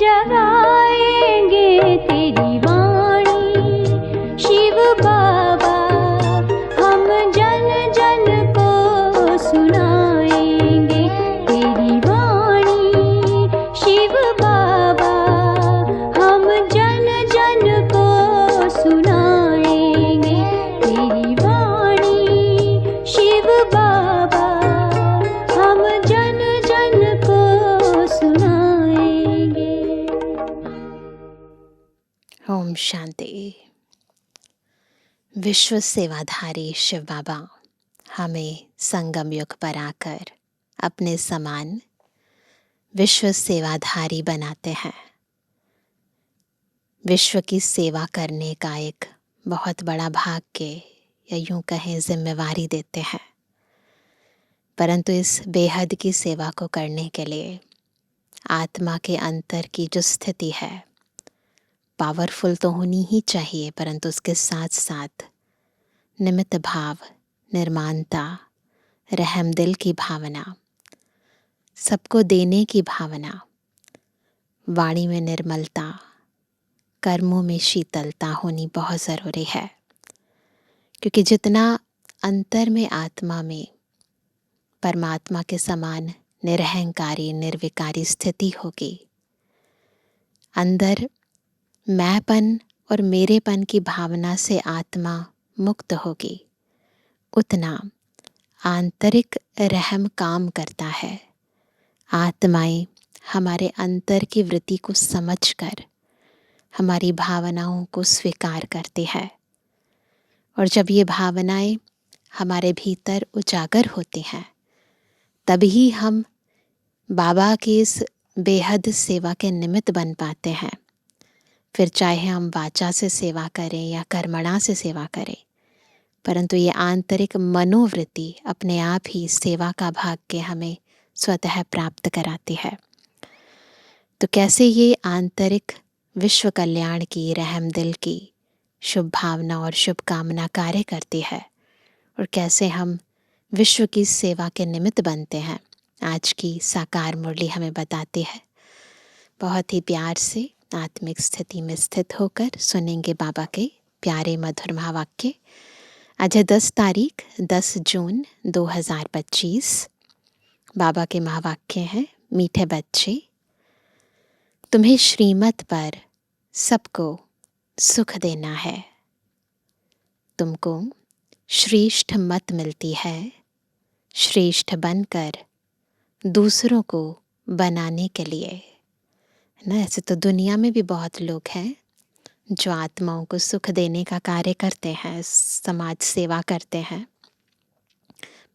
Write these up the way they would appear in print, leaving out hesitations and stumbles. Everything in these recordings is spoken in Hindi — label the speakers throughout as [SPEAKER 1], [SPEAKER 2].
[SPEAKER 1] जगाएंगे तेरी वाणी शिव बाबा, शांति। विश्व सेवाधारी शिव बाबा हमें संगम युग पर आकर अपने समान विश्व सेवाधारी बनाते हैं। विश्व की सेवा करने का एक बहुत बड़ा भाग्य या यूं कहें जिम्मेवारी देते हैं। परंतु इस बेहद की सेवा को करने के लिए आत्मा के अंतर की जो स्थिति है पावरफुल तो होनी ही चाहिए, परंतु उसके साथ साथ निमित्त भाव, निर्माणता, रहम दिल की भावना, सबको देने की भावना, वाणी में निर्मलता, कर्मों में शीतलता होनी बहुत ज़रूरी है। क्योंकि जितना अंतर में आत्मा में परमात्मा के समान निरहंकारी निर्विकारी स्थिति होगी, अंदर मैंपन और मेरेपन की भावना से आत्मा मुक्त होगी, उतना आंतरिक रहम काम करता है। आत्माएं हमारे अंतर की वृत्ति को समझकर हमारी भावनाओं को स्वीकार करती है, और जब ये भावनाएं हमारे भीतर उजागर होती हैं तभी हम बाबा की इस बेहद सेवा के निमित्त बन पाते हैं। फिर चाहे हम वाचा से सेवा करें या कर्मणा से सेवा करें, परंतु ये आंतरिक मनोवृत्ति अपने आप ही सेवा का भाग्य हमें स्वतः प्राप्त कराती है। तो कैसे ये आंतरिक विश्व कल्याण की, रहम दिल की शुभ भावना और शुभ कामना कार्य करती है, और कैसे हम विश्व की सेवा के निमित्त बनते हैं, आज की साकार मुरली हमें बताती है। बहुत ही प्यार से आत्मिक स्थिति में स्थित होकर सुनेंगे बाबा के प्यारे मधुर महावाक्य। आज है 10 तारीख 10 जून 2025। बाबा के महावाक्य हैं, मीठे बच्चे, तुम्हें श्रीमत पर सबको सुख देना है। तुमको श्रेष्ठ मत मिलती है, श्रेष्ठ बनकर दूसरों को बनाने के लिए ना। ऐसे तो दुनिया में भी बहुत लोग हैं जो आत्माओं को सुख देने का कार्य करते हैं, समाज सेवा करते हैं,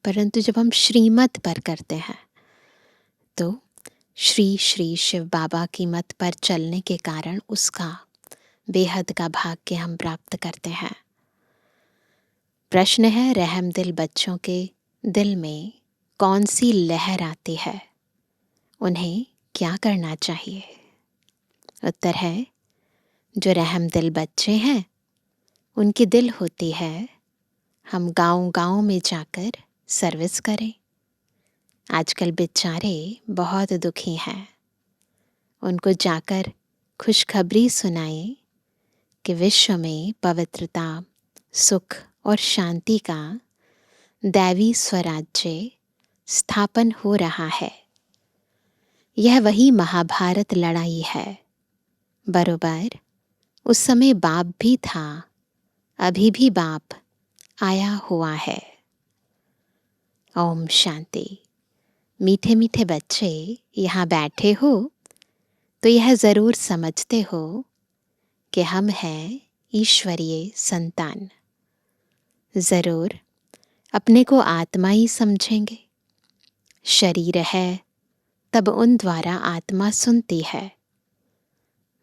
[SPEAKER 1] परंतु जब हम श्रीमत पर करते हैं तो श्री श्री शिव बाबा की मत पर चलने के कारण उसका बेहद का भाग्य हम प्राप्त करते हैं। प्रश्न है, रहम दिल बच्चों के दिल में कौन सी लहर आती है, उन्हें क्या करना चाहिए? उत्तर है, जो रहम दिल बच्चे हैं उनकी दिल होती है हम गांव-गांव में जाकर सर्विस करें। आजकल बेचारे बहुत दुखी हैं, उनको जाकर खुशखबरी सुनाएं कि विश्व में पवित्रता, सुख और शांति का दैवी स्वराज्य स्थापन हो रहा है। यह वही महाभारत लड़ाई है। बरोबर उस समय बाप भी था, अभी भी बाप आया हुआ है। ओम शांति। मीठे मीठे बच्चे यहाँ बैठे हो तो यह ज़रूर समझते हो कि हम हैं ईश्वरीय संतान। ज़रूर अपने को आत्मा ही समझेंगे। शरीर है तब उन द्वारा आत्मा सुनती है।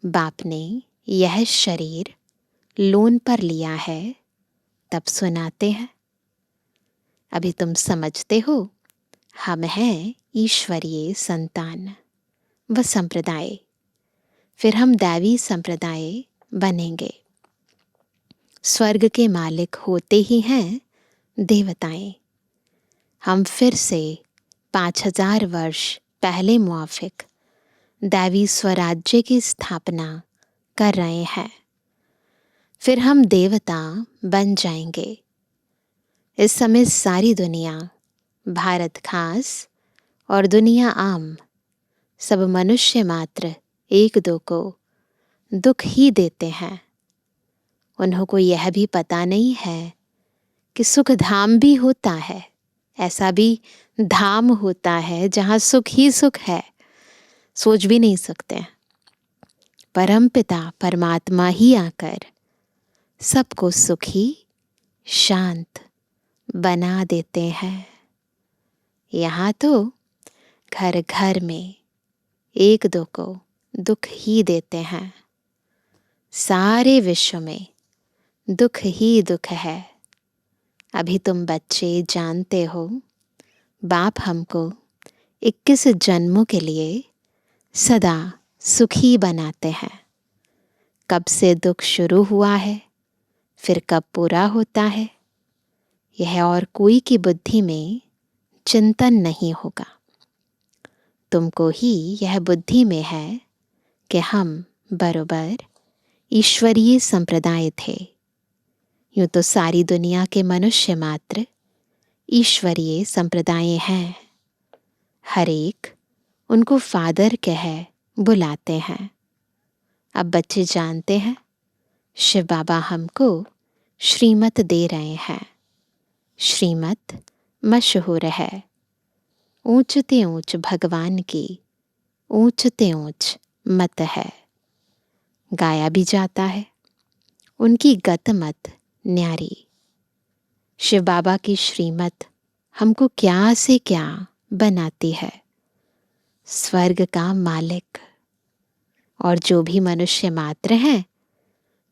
[SPEAKER 1] बाप ने यह शरीर लोन पर लिया है तब सुनाते हैं। अभी तुम समझते हो हम हैं ईश्वरीय संतान व संप्रदाय, फिर हम दैवी संप्रदाय बनेंगे। स्वर्ग के मालिक होते ही हैं देवताएं। हम फिर से 5000 वर्ष पहले मुआफिक दैवी स्वराज्य की स्थापना कर रहे हैं। फिर हम देवता बन जाएंगे। इस समय सारी दुनिया, भारत खास और दुनिया आम, सब मनुष्य मात्र एक दो को दुख ही देते हैं। उन्हों को यह भी पता नहीं है कि सुख धाम भी होता है, ऐसा भी धाम होता है जहाँ सुख ही सुख है। सोच भी नहीं सकते। परमपिता परमात्मा ही आकर सबको सुखी शांत बना देते हैं। यहाँ तो घर घर में एक दो को दुख ही देते हैं। सारे विश्व में दुख ही दुख है। अभी तुम बच्चे जानते हो, बाप हमको 21 जन्मों के लिए सदा सुखी बनाते हैं। कब से दुख शुरू हुआ है, फिर कब पूरा होता है, यह और कोई की बुद्धि में चिंतन नहीं होगा। तुमको ही यह बुद्धि में है कि हम बरोबर ईश्वरीय संप्रदाय थे। यूं तो सारी दुनिया के मनुष्य मात्र ईश्वरीय संप्रदाय हैं। हर एक उनको फादर कह बुलाते हैं। अब बच्चे जानते हैं, शिव बाबा हमको श्रीमत दे रहे हैं। श्रीमत मशहूर है, ऊंचते ऊंच भगवान की ऊंचते ऊंच मत है। गाया भी जाता है, उनकी गत मत न्यारी। शिव बाबा की श्रीमत हमको क्या से क्या बनाती है। स्वर्ग का मालिक, और जो भी मनुष्य मात्र हैं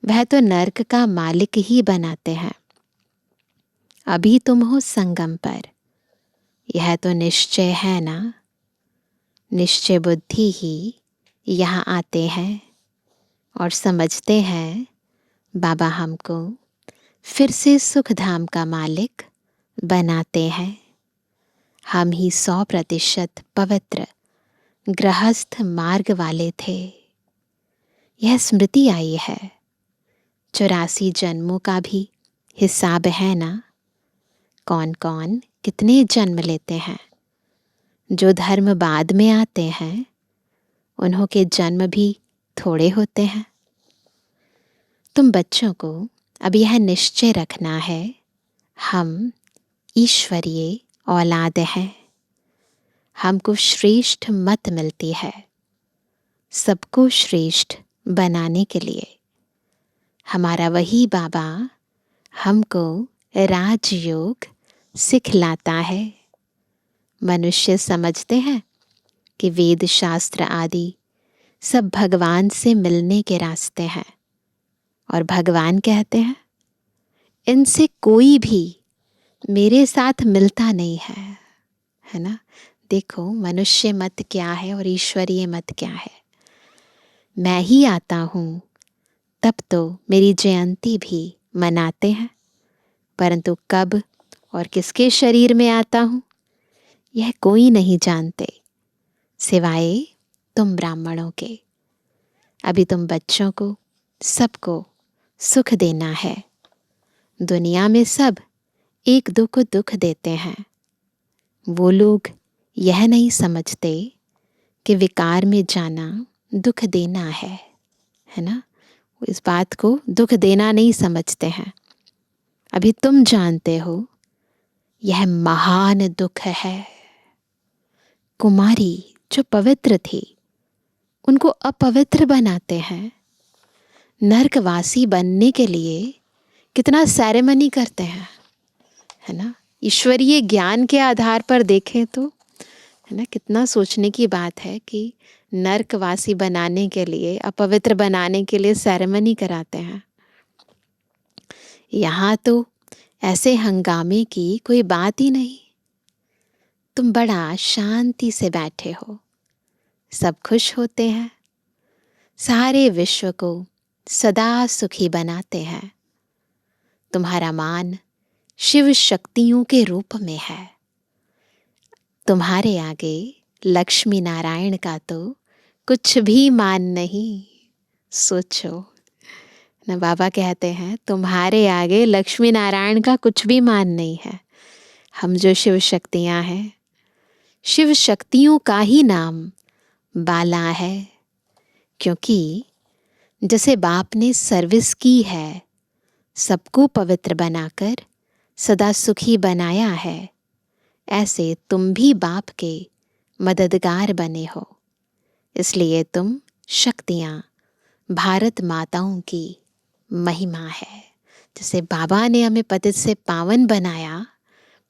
[SPEAKER 1] वह तो नर्क का मालिक ही बनाते हैं। अभी तुम हो संगम पर, यह तो निश्चय है ना। निश्चय बुद्धि ही यहाँ आते हैं और समझते हैं बाबा हमको फिर से सुख धाम का मालिक बनाते हैं। हम ही 100% पवित्र गृहस्थ मार्ग वाले थे। यह स्मृति आई है। 84 जन्मों का भी हिसाब है ना। कौन कौन कितने जन्म लेते हैं। जो धर्म बाद में आते हैं उन्हों के जन्म भी थोड़े होते हैं। तुम बच्चों को अब यह निश्चय रखना है, हम ईश्वरीय औलाद हैं। हमको श्रेष्ठ मत मिलती है सबको श्रेष्ठ बनाने के लिए। हमारा वही बाबा हमको राजयोग सिखलाता है। मनुष्य समझते हैं कि वेद शास्त्र आदि सब भगवान से मिलने के रास्ते हैं, और भगवान कहते हैं इनसे कोई भी मेरे साथ मिलता नहीं है ना। देखो मनुष्य मत क्या है और ईश्वरीय मत क्या है। मैं ही आता हूँ तब तो मेरी जयंती भी मनाते हैं, परंतु कब और किसके शरीर में आता हूँ यह कोई नहीं जानते सिवाय तुम ब्राह्मणों के। अभी तुम बच्चों को सबको सुख देना है। दुनिया में सब एक दो को दुख देते हैं। वो लोग यह नहीं समझते कि विकार में जाना दुख देना है ना। इस बात को दुख देना नहीं समझते हैं। अभी तुम जानते हो यह महान दुख है। कुमारी जो पवित्र थी उनको अपवित्र बनाते हैं। नरकवासी बनने के लिए कितना सेरेमनी करते हैं, है ना। ईश्वरीय ज्ञान के आधार पर देखें तो, है ना, कितना सोचने की बात है कि नरकवासी बनाने के लिए, अपवित्र बनाने के लिए सेरेमनी कराते हैं। यहाँ तो ऐसे हंगामे की कोई बात ही नहीं। तुम बड़ा शांति से बैठे हो, सब खुश होते हैं, सारे विश्व को सदा सुखी बनाते हैं। तुम्हारा मान शिव शक्तियों के रूप में है। तुम्हारे आगे लक्ष्मी नारायण का तो कुछ भी मान नहीं। सोचो ना, बाबा कहते हैं तुम्हारे आगे लक्ष्मी नारायण का कुछ भी मान नहीं है। हम जो शिव शक्तियाँ हैं, शिव शक्तियों का ही नाम बाला है, क्योंकि जैसे बाप ने सर्विस की है, सबको पवित्र बनाकर सदा सुखी बनाया है, ऐसे तुम भी बाप के मददगार बने हो। इसलिए तुम शक्तियाँ भारत माताओं की महिमा है। जैसे बाबा ने हमें पतित से पावन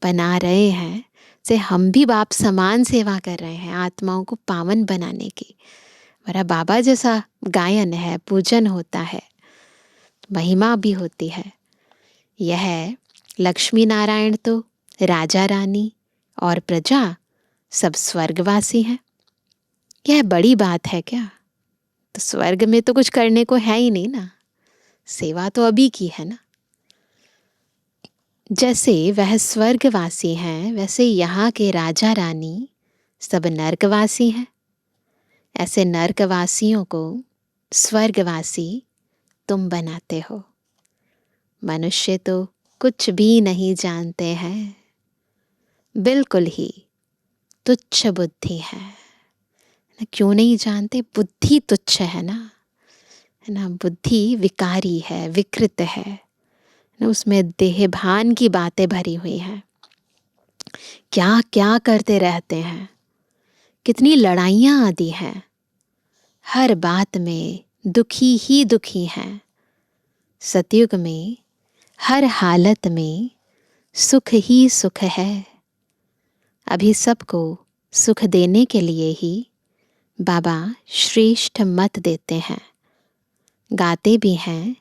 [SPEAKER 1] बना रहे हैं, से हम भी बाप समान सेवा कर रहे हैं आत्माओं को पावन बनाने की। हमारा बाबा जैसा गायन है, पूजन होता है, महिमा भी होती है। यह लक्ष्मी नारायण तो राजा रानी और प्रजा सब स्वर्गवासी हैं। यह बड़ी बात है क्या? तो स्वर्ग में तो कुछ करने को है ही नहीं ना, सेवा तो अभी की है ना। जैसे वह स्वर्गवासी हैं, वैसे यहाँ के राजा रानी सब नर्कवासी हैं। ऐसे नर्कवासियों को स्वर्गवासी तुम बनाते हो। मनुष्य तो कुछ भी नहीं जानते हैं, बिल्कुल ही तुच्छ बुद्धि है। क्यों नहीं जानते? बुद्धि तुच्छ है ना, है ना। बुद्धि विकारी है, विकृत है ना, उसमें देहभान की बातें भरी हुई हैं। क्या क्या करते रहते हैं, कितनी लड़ाइयाँ आदि हैं, हर बात में दुखी ही दुखी हैं। सतयुग में हर हालत में सुख ही सुख है। अभी सबको सुख देने के लिए ही बाबा श्रेष्ठ मत देते हैं। गाते भी हैं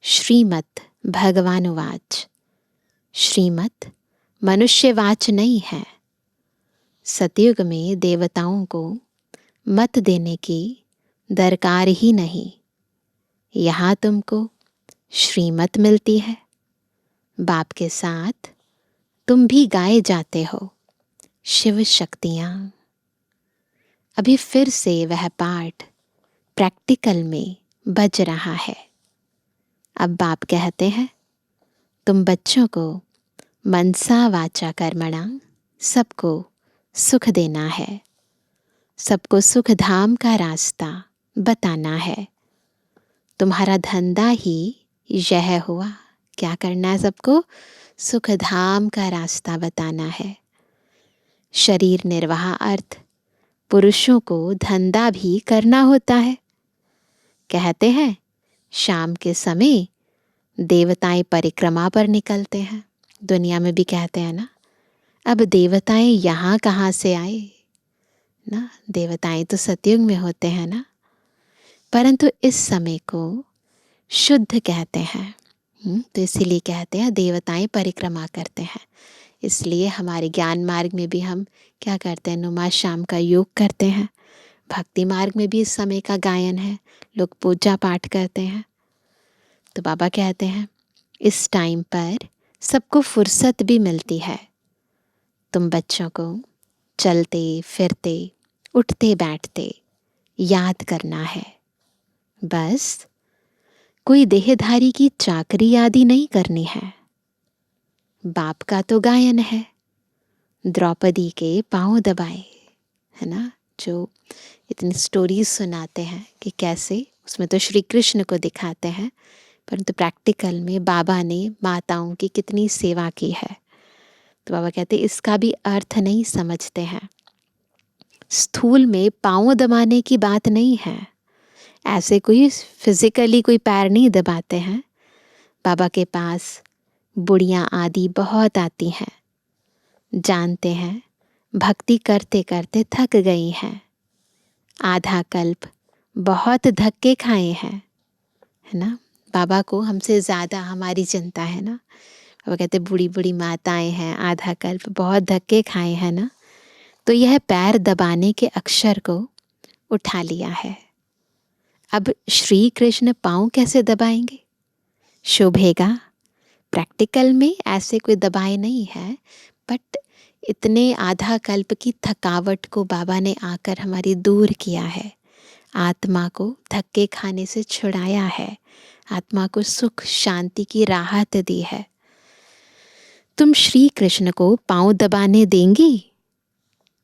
[SPEAKER 1] श्रीमत भगवानुवाच। श्रीमत मनुष्यवाच नहीं है। सतयुग में देवताओं को मत देने की दरकार ही नहीं। यहाँ तुमको श्रीमत मिलती है। बाप के साथ तुम भी गाए जाते हो शिव शक्तियाँ। अभी फिर से वह पाठ प्रैक्टिकल में बज रहा है। अब बाप कहते हैं तुम बच्चों को मनसा वाचा कर्मणा सबको सुख देना है, सबको सुख धाम का रास्ता बताना है। तुम्हारा धंधा ही यह हुआ। क्या करना है? सबको सुख धाम का रास्ता बताना है। शरीर निर्वाह अर्थ पुरुषों को धंधा भी करना होता है। कहते हैं शाम के समय देवताएं परिक्रमा पर निकलते हैं। दुनिया में भी कहते हैं ना, अब देवताएं यहाँ कहाँ से आए ना, देवताएं तो सतयुग में होते हैं ना। परंतु इस समय को शुद्ध कहते हैं, तो इसीलिए कहते हैं देवताएं परिक्रमा करते हैं। इसलिए हमारे ज्ञान मार्ग में भी हम क्या करते हैं, नुमा शाम का योग करते हैं। भक्ति मार्ग में भी इस समय का गायन है, लोग पूजा पाठ करते हैं। तो बाबा कहते हैं इस टाइम पर सबको फुर्सत भी मिलती है। तुम बच्चों को चलते फिरते उठते बैठते याद करना है। बस कोई देहधारी की चाकरी आदि नहीं करनी है। बाप का तो गायन है, द्रौपदी के पांव दबाए, है ना, जो इतनी स्टोरीज सुनाते हैं कि कैसे, उसमें तो श्री कृष्ण को दिखाते हैं, परंतु प्रैक्टिकल में बाबा ने माताओं की कितनी सेवा की है। तो बाबा कहते इसका भी अर्थ नहीं समझते हैं। स्थूल में पांव दबाने की बात नहीं है, ऐसे कोई फिजिकली कोई पैर नहीं दबाते हैं। बाबा के पास बुढ़ियाँ आदि बहुत आती हैं, जानते हैं भक्ति करते करते थक गई हैं, आधा कल्प बहुत धक्के खाए हैं, है ना। बाबा को हमसे ज़्यादा हमारी चिंता है ना। बाबा कहते बूढ़ी बूढ़ी माताएं हैं, आधा कल्प बहुत धक्के खाए हैं ना, तो यह पैर दबाने के अक्षर को उठा लिया है। अब श्री कृष्ण पाँव कैसे दबाएंगे? शोभेगा? प्रैक्टिकल में ऐसे कोई दबाए नहीं है, बट इतने आधा कल्प की थकावट को बाबा ने आकर हमारी दूर किया है, आत्मा को धक्के खाने से छुड़ाया है, आत्मा को सुख शांति की राहत दी है। तुम श्री कृष्ण को पाँव दबाने देंगी?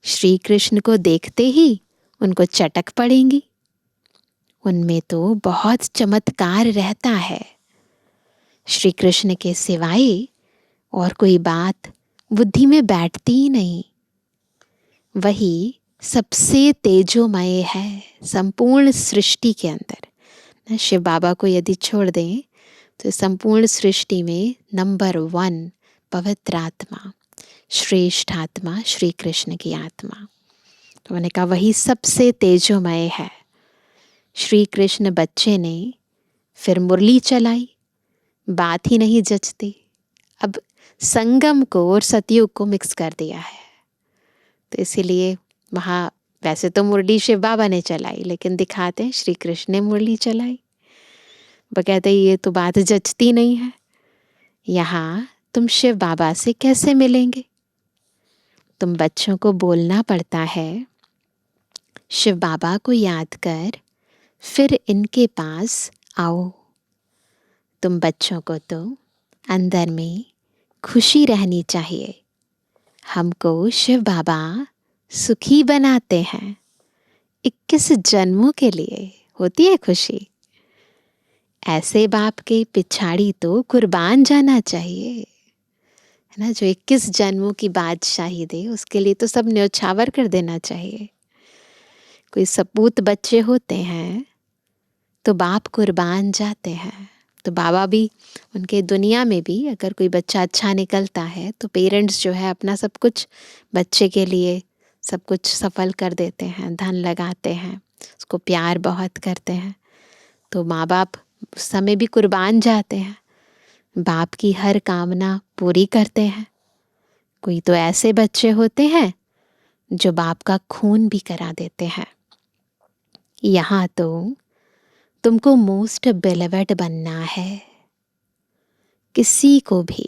[SPEAKER 1] श्री कृष्ण को देखते ही उनको चटक पड़ेंगी। उनमें तो बहुत चमत्कार रहता है। श्री कृष्ण के सिवाय और कोई बात बुद्धि में बैठती ही नहीं। वही सबसे तेजोमय है संपूर्ण सृष्टि के अंदर। ना शिव बाबा को यदि छोड़ दें तो संपूर्ण सृष्टि में नंबर 1 पवित्र आत्मा, श्रेष्ठ आत्मा श्री कृष्ण की आत्मा। तो मैंने कहा वही सबसे तेजोमय है। श्री कृष्ण बच्चे ने फिर मुरली चलाई, बात ही नहीं जचती। अब संगम को और सतयुग को मिक्स कर दिया है। तो इसीलिए वहाँ वैसे तो मुरली शिव बाबा ने चलाई, लेकिन दिखाते हैं श्री कृष्ण ने मुरली चलाई। वो कहते ये तो बात जचती नहीं है। यहाँ तुम शिव बाबा से कैसे मिलेंगे? तुम बच्चों को बोलना पड़ता है, शिव बाबा को याद कर फिर इनके पास आओ। तुम बच्चों को तो अंदर में खुशी रहनी चाहिए। हमको शिव बाबा सुखी बनाते हैं। 21 जन्मों के लिए होती है खुशी। ऐसे बाप के पिछाड़ी तो कुर्बान जाना चाहिए, है ना। जो 21 जन्मों की बादशाही दे, उसके लिए तो सब न्यौछावर कर देना चाहिए। कोई सपूत बच्चे होते हैं तो बाप कुर्बान जाते हैं। तो बाबा भी उनके दुनिया में भी अगर कोई बच्चा अच्छा निकलता है तो पेरेंट्स जो है अपना सब कुछ बच्चे के लिए सब कुछ सफल कर देते हैं, धन लगाते हैं, उसको प्यार बहुत करते हैं। तो माँ बाप उस समय भी कुर्बान जाते हैं, बाप की हर कामना पूरी करते हैं। कोई तो ऐसे बच्चे होते हैं जो बाप का खून भी करा देते हैं। यहाँ तो तुमको मोस्ट बेलवेट बनना है। किसी को भी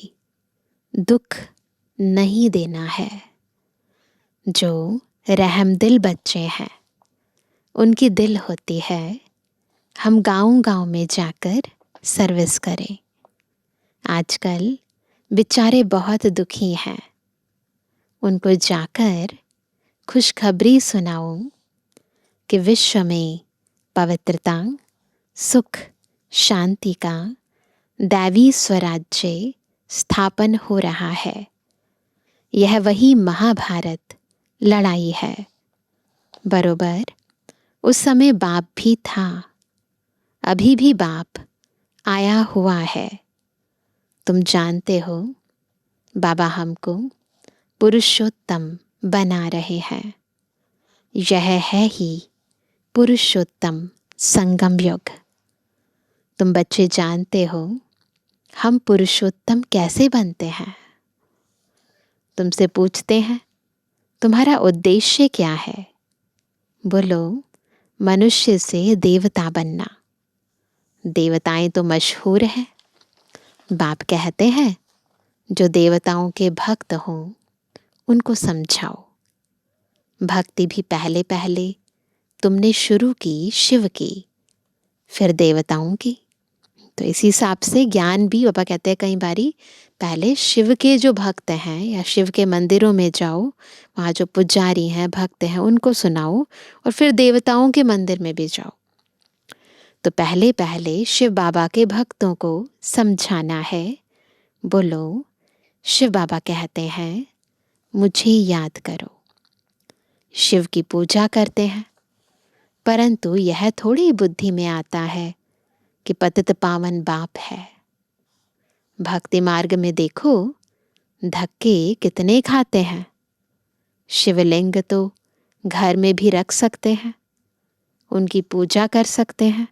[SPEAKER 1] दुख नहीं देना है। जो रहमदिल बच्चे हैं उनकी दिल होती है हम गांव-गांव में जाकर सर्विस करें। आजकल बेचारे बहुत दुखी हैं, उनको जाकर खुशखबरी सुनाऊं कि विश्व में पवित्रता, सुख, शांति का दैवी स्वराज्य स्थापन हो रहा है। यह वही महाभारत लड़ाई है। बरोबर उस समय बाप भी था, अभी भी बाप आया हुआ है। तुम जानते हो बाबा हमको पुरुषोत्तम बना रहे हैं। यह है ही पुरुषोत्तम संगम युग। तुम बच्चे जानते हो हम पुरुषोत्तम कैसे बनते हैं? तुमसे पूछते हैं तुम्हारा उद्देश्य क्या है? बोलो मनुष्य से देवता बनना। देवताएं तो मशहूर हैं। बाप कहते हैं जो देवताओं के भक्त हों उनको समझाओ। भक्ति भी पहले पहले तुमने शुरू की शिव की, फिर देवताओं की। तो इसी हिसाब से ज्ञान भी बाबा कहते हैं कई बारी पहले शिव के जो भक्त हैं या शिव के मंदिरों में जाओ, वहाँ जो पुजारी हैं भक्त हैं उनको सुनाओ, और फिर देवताओं के मंदिर में भी जाओ। तो पहले पहले शिव बाबा के भक्तों को समझाना है। बोलो शिव बाबा कहते हैं मुझे याद करो। शिव की पूजा करते हैं, परंतु यह थोड़ी बुद्धि में आता है कि पतित पावन बाप है। भक्ति मार्ग में देखो धक्के कितने खाते हैं। शिवलिंग तो घर में भी रख सकते हैं, उनकी पूजा कर सकते हैं,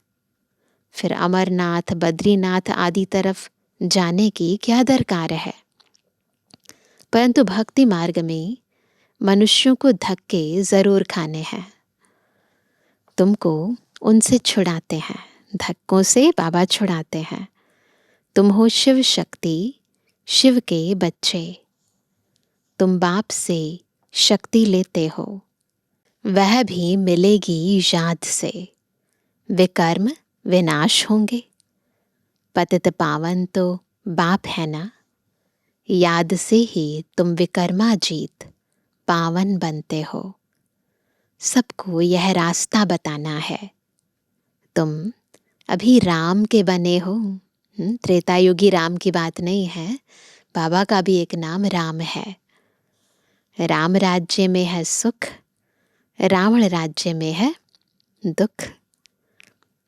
[SPEAKER 1] फिर अमरनाथ बद्रीनाथ आदि तरफ जाने की क्या दरकार है। परंतु भक्ति मार्ग में मनुष्यों को धक्के जरूर खाने हैं। तुमको उनसे छुड़ाते हैं, धक्कों से बाबा छुड़ाते हैं। तुम हो शिव शक्ति, शिव के बच्चे। तुम बाप से शक्ति लेते हो, वह भी मिलेगी याद से। विकर्म विनाश होंगे। पतित पावन तो बाप है ना, याद से ही तुम विकर्माजीत पावन बनते हो। सबको यह रास्ता बताना है। तुम अभी राम के बने हो। त्रेतायुगी राम की बात नहीं है, बाबा का भी एक नाम राम है। राम राज्य में है सुख, रावण राज्य में है दुख।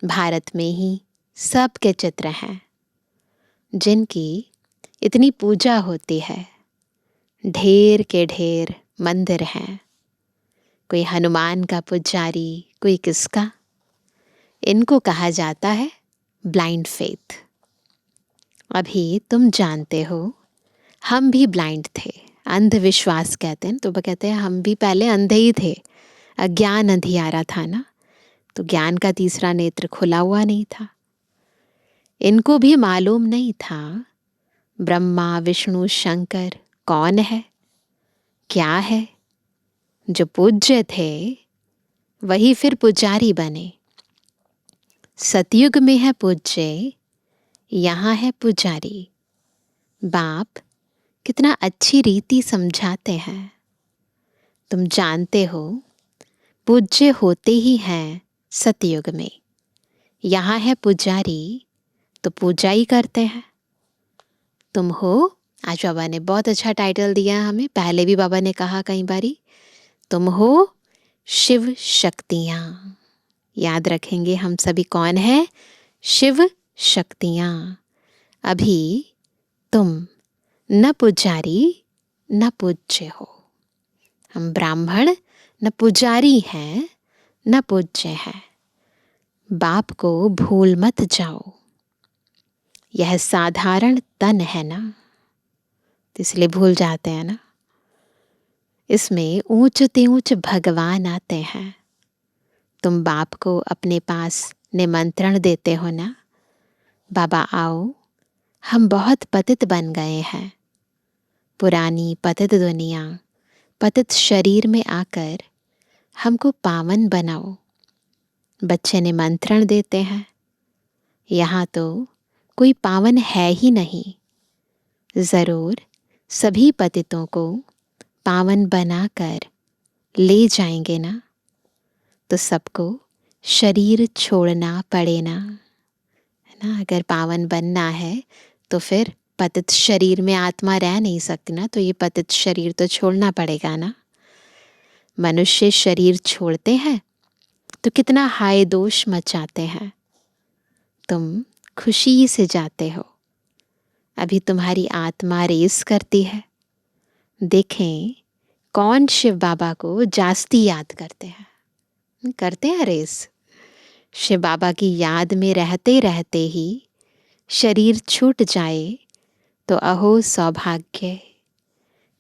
[SPEAKER 1] भारत में ही सबके चित्र हैं जिनकी इतनी पूजा होती है। ढेर के ढेर मंदिर हैं, कोई हनुमान का पुजारी, कोई किसका। इनको कहा जाता है ब्लाइंड फेथ। अभी तुम जानते हो हम भी ब्लाइंड थे, अंधविश्वास कहते हैं। तो वो कहते हैं हम भी पहले अंधे ही थे, अज्ञान अंधियारा था ना, तो ज्ञान का तीसरा नेत्र खुला हुआ नहीं था। इनको भी मालूम नहीं था ब्रह्मा विष्णु शंकर कौन है, क्या है। जो पूज्य थे वही फिर पुजारी बने। सतयुग में है पूज्य, यहाँ है पुजारी। बाप कितना अच्छी रीति समझाते हैं। तुम जानते हो पूज्य होते ही हैं सतयुग में, यहाँ है पुजारी तो पूजा ही करते हैं। तुम हो, आज बाबा ने बहुत अच्छा टाइटल दिया हमें, पहले भी बाबा ने कहा कई बारी, तुम हो शिव शक्तियाँ। याद रखेंगे हम सभी कौन है, शिव शक्तियाँ। अभी तुम न पुजारी न पूज्य हो। हम ब्राह्मण न पुजारी हैं न पूज्य हैं। बाप को भूल मत जाओ। यह साधारण तन है ना, तो इसलिए भूल जाते हैं ना। इसमें ऊंच ते ऊंच भगवान आते हैं। तुम बाप को अपने पास निमंत्रण देते हो ना, बाबा आओ, हम बहुत पतित बन गए हैं। पुरानी पतित दुनिया, पतित शरीर में आकर हमको पावन बनाओ। बच्चे निमंत्रण देते हैं। यहाँ तो कोई पावन है ही नहीं। ज़रूर सभी पतितों को पावन बनाकर ले जाएंगे ना, तो सबको शरीर छोड़ना पड़े ना, है ना। अगर पावन बनना है तो फिर पतित शरीर में आत्मा रह नहीं सकती ना, तो ये पतित शरीर तो छोड़ना पड़ेगा ना। मनुष्य शरीर छोड़ते हैं तो कितना हाय दोष मचाते हैं। तुम खुशी से जाते हो। अभी तुम्हारी आत्मा रेस करती है। देखें कौन शिव बाबा को जास्ती याद करते हैं। करते हैं रेस। शिव बाबा की याद में रहते रहते ही शरीर छूट जाए तो अहो सौभाग्य,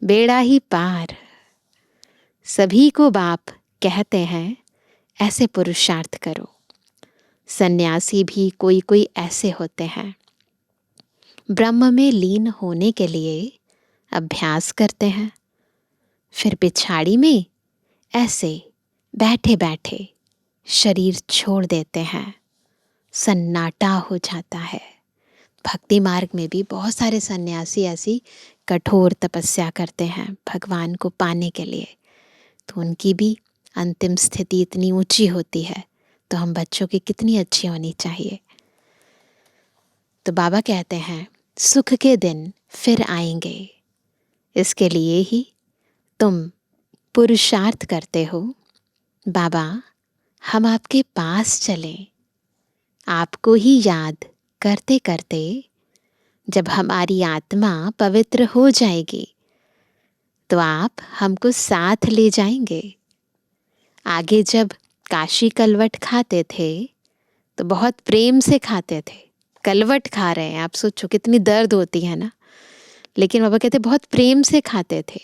[SPEAKER 1] बेड़ा ही पार। सभी को बाप कहते हैं ऐसे पुरुषार्थ करो। सन्यासी भी कोई कोई ऐसे होते हैं, ब्रह्म में लीन होने के लिए अभ्यास करते हैं, फिर पिछाड़ी में ऐसे बैठे बैठे शरीर छोड़ देते हैं, सन्नाटा हो जाता है। भक्ति मार्ग में भी बहुत सारे सन्यासी ऐसी कठोर तपस्या करते हैं भगवान को पाने के लिए, तो उनकी भी अंतिम स्थिति इतनी ऊंची होती है, तो हम बच्चों की कितनी अच्छी होनी चाहिए। तो बाबा कहते हैं सुख के दिन फिर आएंगे, इसके लिए ही तुम पुरुषार्थ करते हो। बाबा हम आपके पास चलें, आपको ही याद करते करते जब हमारी आत्मा पवित्र हो जाएगी तो आप हमको साथ ले जाएंगे। आगे जब काशी कलवट खाते थे तो बहुत प्रेम से खाते थे। कलवट खा रहे हैं, आप सोचो कितनी दर्द होती है ना, लेकिन बाबा कहते बहुत प्रेम से खाते थे,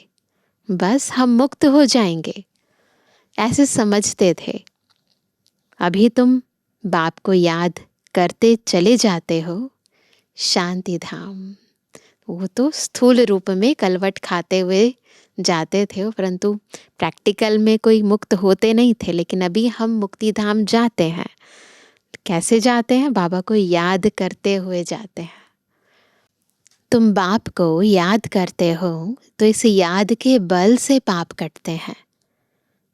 [SPEAKER 1] बस हम मुक्त हो जाएंगे ऐसे समझते थे। अभी तुम बाप को याद करते चले जाते हो शांति धाम। वो तो स्थूल रूप में कलवट खाते हुए जाते थे, परंतु प्रैक्टिकल में कोई मुक्त होते नहीं थे। लेकिन अभी हम मुक्ति धाम जाते हैं। कैसे जाते हैं? बाबा को याद करते हुए जाते हैं। तुम बाप को याद करते हो तो इस याद के बल से पाप कटते हैं।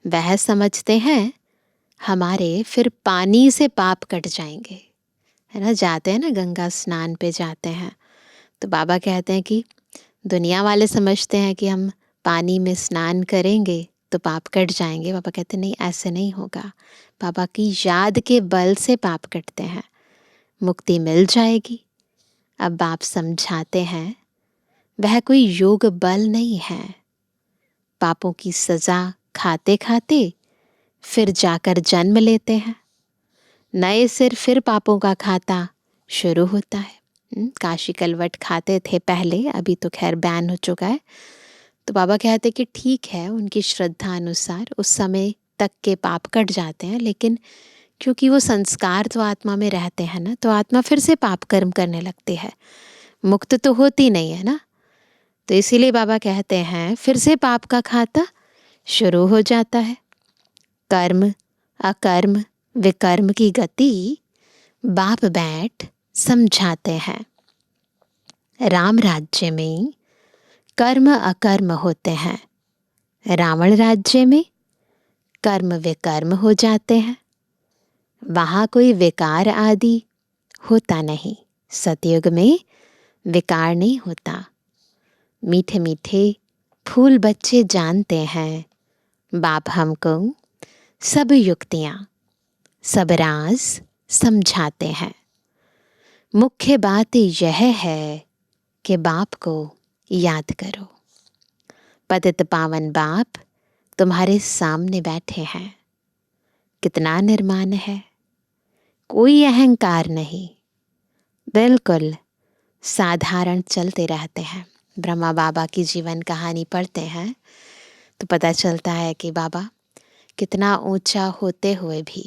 [SPEAKER 1] वह समझते हैं हमारे फिर पानी से पाप कट जाएंगे, है ना। जाते हैं ना गंगा स्नान पे जाते हैं, तो बाबा कहते हैं कि दुनिया वाले समझते हैं कि हम पानी में स्नान करेंगे तो पाप कट जाएंगे। बाबा कहते नहीं, ऐसे नहीं होगा। बाबा की याद के बल से पाप कटते हैं, मुक्ति मिल जाएगी। अब बाप समझाते हैं वह कोई योग बल नहीं है। पापों की सजा खाते खाते फिर जाकर जन्म लेते हैं, नए सिर फिर पापों का खाता शुरू होता है। काशी कलवट खाते थे पहले, अभी तो खैर बैन हो चुका है। तो बाबा कहते कि ठीक है, उनकी श्रद्धा अनुसार उस समय तक के पाप कट जाते हैं, लेकिन क्योंकि वो संस्कार तो आत्मा में रहते हैं ना, तो आत्मा फिर से पाप कर्म करने लगती है, मुक्त तो होती नहीं है ना। तो इसीलिए बाबा कहते हैं फिर से पाप का खाता शुरू हो जाता है। कर्म अकर्म विकर्म की गति बाप बैठ समझाते हैं। राम राज्य में कर्म अकर्म होते हैं, रावण राज्य में कर्म विकर्म हो जाते हैं। वहाँ कोई विकार आदि होता नहीं। सतयुग में विकार नहीं होता। मीठे मीठे फूल बच्चे जानते हैं, बाप हमको सब युक्तियाँ सब राज समझाते हैं। मुख्य बात यह है कि बाप को याद करो। पतित पावन बाप तुम्हारे सामने बैठे हैं। कितना निर्माण है, कोई अहंकार नहीं, बिल्कुल साधारण चलते रहते हैं। ब्रह्मा बाबा की जीवन कहानी पढ़ते हैं तो पता चलता है कि बाबा कितना ऊंचा होते हुए भी,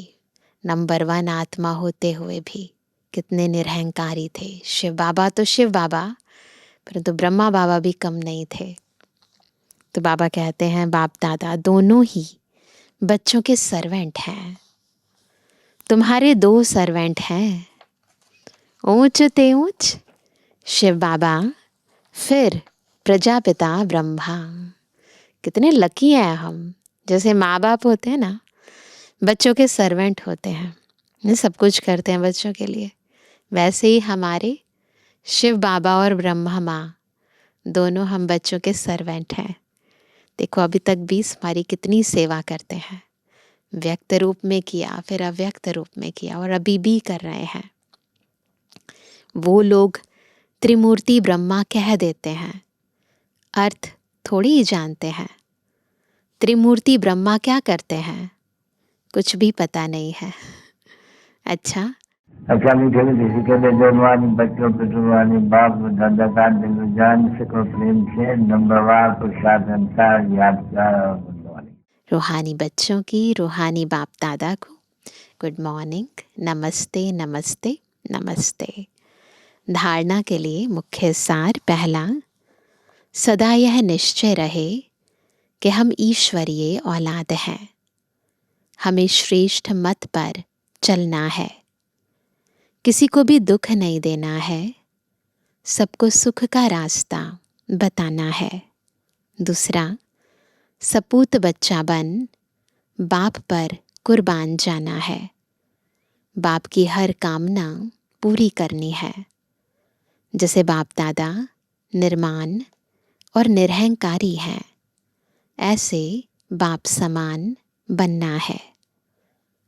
[SPEAKER 1] नंबर 1 आत्मा होते हुए भी कितने निरहंकारी थे। शिव बाबा तो शिव बाबा, परंतु ब्रह्मा बाबा भी कम नहीं थे। तो बाबा कहते हैं बाप दादा दोनों ही बच्चों के सर्वेंट हैं। तुम्हारे 2 सर्वेंट हैं, ऊंच ते ऊंच शिव बाबा, फिर प्रजापिता ब्रह्मा। कितने लकी हैं हम। जैसे माँ बाप होते हैं ना, बच्चों के सर्वेंट होते हैं, ये सब कुछ करते हैं बच्चों के लिए, वैसे ही हमारे शिव बाबा और ब्रह्मा माँ दोनों हम बच्चों के सर्वेंट हैं। देखो अभी तक भी हमारी कितनी सेवा करते हैं, व्यक्त रूप में किया, फिर अव्यक्त रूप में किया, और अभी भी कर रहे हैं। वो लोग त्रिमूर्ति ब्रह्मा कह देते हैं, अर्थ थोड़ी ही जानते हैं। त्रिमूर्ति ब्रह्मा क्या करते हैं, कुछ भी पता नहीं है। अच्छा
[SPEAKER 2] मीठे मीठे के लिए जवानी बच्चों पे जुबानी बाप दादा का दिल जान सको प्रेम से नंबरवार प्रसाद अनुसार याद कर।
[SPEAKER 1] रूहानी बच्चों की रूहानी बाप दादा को गुड मॉर्निंग, नमस्ते नमस्ते नमस्ते। धारणा के लिए मुख्य सार पहला, सदा यह निश्चय रहे कि हम ईश्वरीय औलाद हैं। हमें श्रेष्ठ मत पर चलना है, किसी को भी दुख नहीं देना है, सबको सुख का रास्ता बताना है। दूसरा, सपूत बच्चा बन बाप पर कुर्बान जाना है, बाप की हर कामना पूरी करनी है। जैसे बाप दादा निर्माण और निरहंकारी हैं, ऐसे बाप समान बनना है।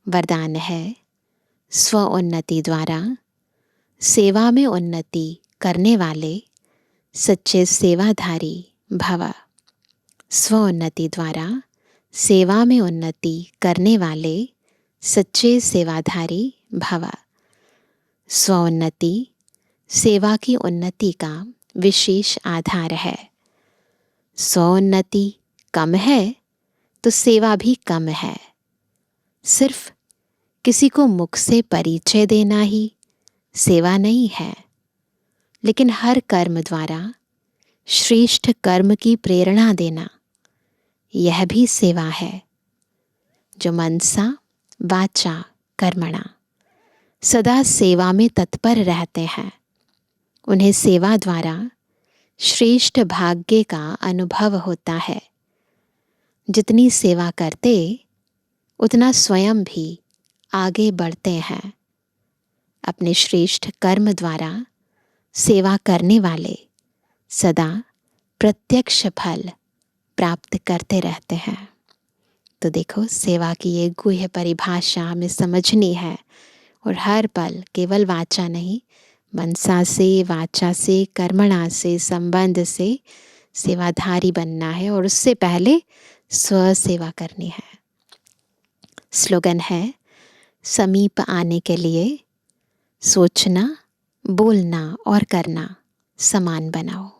[SPEAKER 1] वरदान है, स्व उन्नति द्वारा सेवा में उन्नति करने वाले सच्चे सेवाधारी भव। स्व उन्नति द्वारा सेवा में उन्नति करने वाले सच्चे सेवाधारी भव। स्व उन्नति सेवा की उन्नति का विशेष आधार है। स्व उन्नति कम है तो सेवा भी कम है। सिर्फ किसी को मुख से परिचय देना ही सेवा नहीं है, लेकिन हर कर्म द्वारा श्रेष्ठ कर्म की प्रेरणा देना, यह भी सेवा है। जो मनसा वाचा कर्मणा सदा सेवा में तत्पर रहते हैं, उन्हें सेवा द्वारा श्रेष्ठ भाग्य का अनुभव होता है। जितनी सेवा करते उतना स्वयं भी आगे बढ़ते हैं। अपने श्रेष्ठ कर्म द्वारा सेवा करने वाले सदा प्रत्यक्ष फल प्राप्त करते रहते हैं। तो देखो, सेवा की ये गुह्य परिभाषा हमें समझनी है और हर पल केवल वाचा नहीं, मनसा से, वाचा से, कर्मणा से, संबंध से सेवाधारी बनना है और उससे पहले स्व सेवा करनी है। स्लोगन है, समीप आने के लिए सोचना, बोलना और करना समान बनाओ।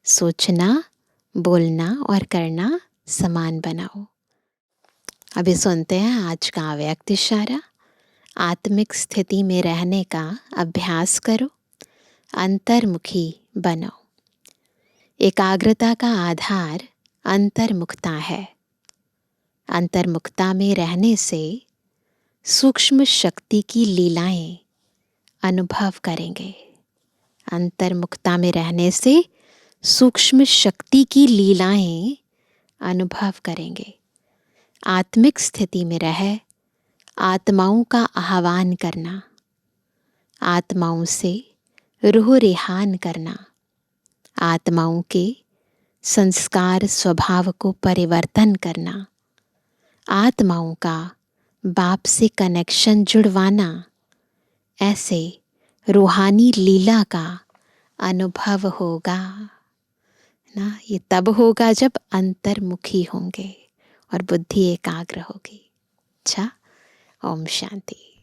[SPEAKER 1] सोचना, बोलना और करना समान बनाओ। अभी सुनते हैं आज का अव्यक्त इशारा। आत्मिक स्थिति में रहने का अभ्यास करो, अंतर्मुखी बनो। एकाग्रता का आधार अंतर्मुखता है। अंतर्मुखता में रहने से सूक्ष्म शक्ति की लीलाएं अनुभव करेंगे। अंतर्मुखता में रहने से सूक्ष्म शक्ति की लीलाएं अनुभव करेंगे। आत्मिक स्थिति में रह आत्माओं का आह्वान करना, आत्माओं से रूह रेहान करना, आत्माओं के संस्कार स्वभाव को परिवर्तन करना, आत्माओं का बाप से कनेक्शन जुड़वाना, ऐसे रूहानी लीला का अनुभव होगा ना। ये तब होगा जब अंतर्मुखी होंगे और बुद्धि एकाग्र होगी। अच्छा, ओम शांति।